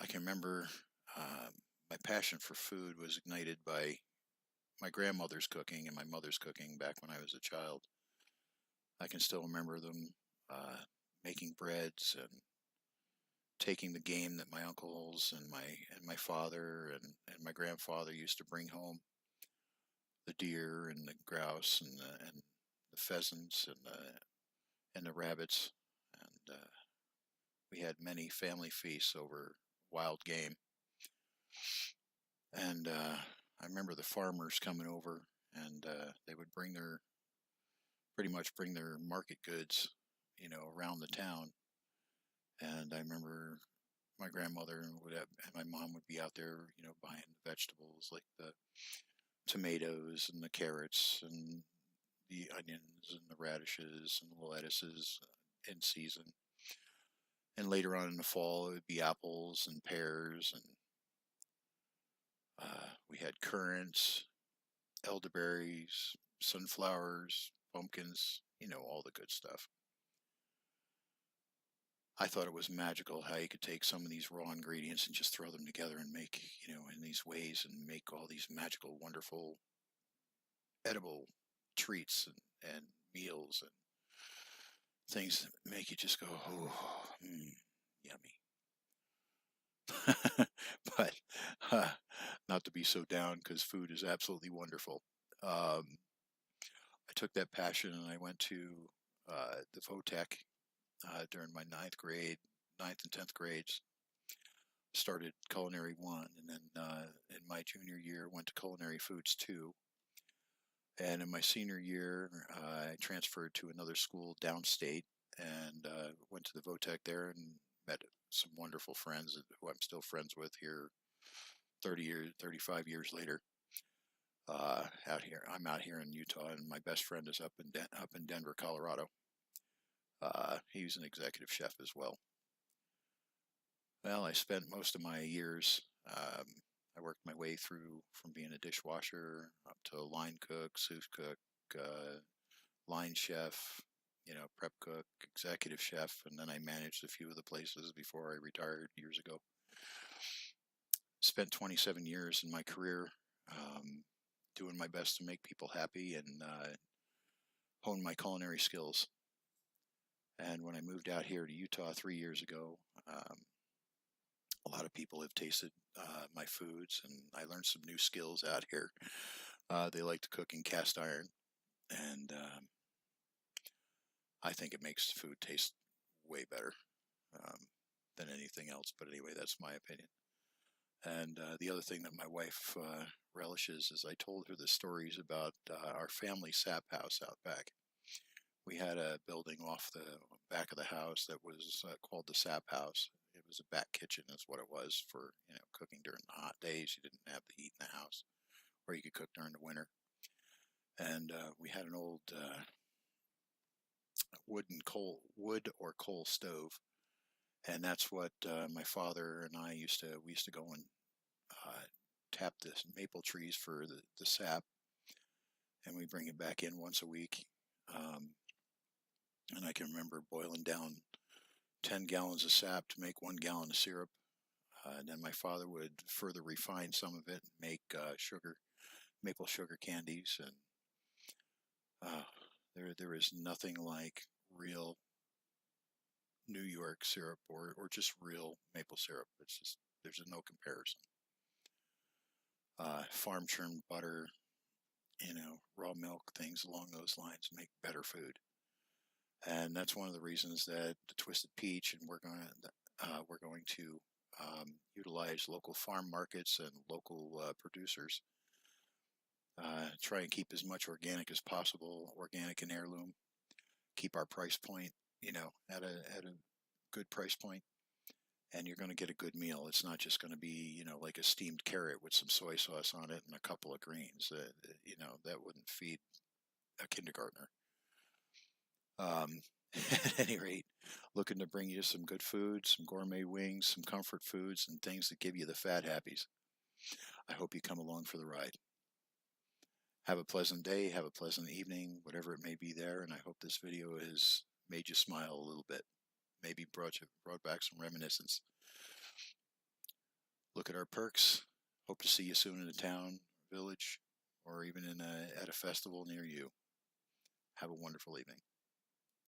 I can remember my passion for food was ignited by my grandmother's cooking and my mother's cooking back when I was a child. I can still remember them making breads and taking the game that my uncles and my father and my grandfather used to bring home, the deer and the grouse and the pheasants and the rabbits, and we had many family feasts over wild game. And I remember the farmers coming over, and they would pretty much bring their market goods, around the town. And I remember my grandmother and my mom would be out there, buying the vegetables like the tomatoes and the carrots and the onions and the radishes and the lettuces in season. And later on in the fall, it would be apples and pears, and we had currants, elderberries, sunflowers, pumpkins, all the good stuff. I thought it was magical how you could take some of these raw ingredients and just throw them together and make, in these ways and make all these magical, wonderful, edible treats and meals and things that make you just go, oh, yummy. But uh, not to be so down because food is absolutely wonderful. I took that passion and I went to the VOTEC during my ninth and 10th grades. Started culinary one, and then in my junior year went to culinary foods two. And in my senior year, I transferred to another school downstate and went to the VOTEC there and met some wonderful friends who I'm still friends with here 30 years, 35 years later. I'm out here in Utah, and my best friend is up in Denver, Colorado. He's an executive chef as well. Well, I spent most of my years. I worked my way through from being a dishwasher up to line cook, sous cook, line chef, prep cook, executive chef, and then I managed a few of the places before I retired years ago. Spent 27 years in my career doing my best to make people happy and hone my culinary skills. And when I moved out here to Utah 3 years ago, a lot of people have tasted my foods, and I learned some new skills out here. They like to cook in cast iron, and I think it makes food taste way better um, than anything else. But anyway, that's my opinion. And the other thing that my wife relishes is I told her the stories about our family sap house out back. We had a building off the back of the house that was called the sap house. It was a back kitchen, is what it was for cooking during the hot days. You didn't have the heat in the house, or you could cook during the winter. And we had an old wood or coal stove, and that's what my father and I we used to go and uh, tap the maple trees for the sap, and we bring it back in once a week. Um, and I can remember boiling down 10 gallons of sap to make 1 gallon of syrup. And then my father would further refine some of it and make maple sugar candies. And uh, there is nothing like real New York syrup or just real maple syrup. It's just, there's no comparison. Farm churned butter, raw milk, things along those lines make better food. And that's one of the reasons that the Twisted Peach, and we're going to utilize local farm markets and local producers. Try and keep as much organic as possible, organic and heirloom. Keep our price point, at a good price point, and you're going to get a good meal. It's not just going to be, like a steamed carrot with some soy sauce on it and a couple of greens. That wouldn't feed a kindergartner. Um, at any rate, looking to bring you some good food, some gourmet wings, some comfort foods, and things that give you the fat happies. I hope you come along for the ride. Have a pleasant day, have a pleasant evening, whatever it may be there, and I hope this video has made you smile a little bit, maybe brought back some reminiscence. look at our perks. Hope to see you soon in a town, village, or even at a festival near you. Have a wonderful evening.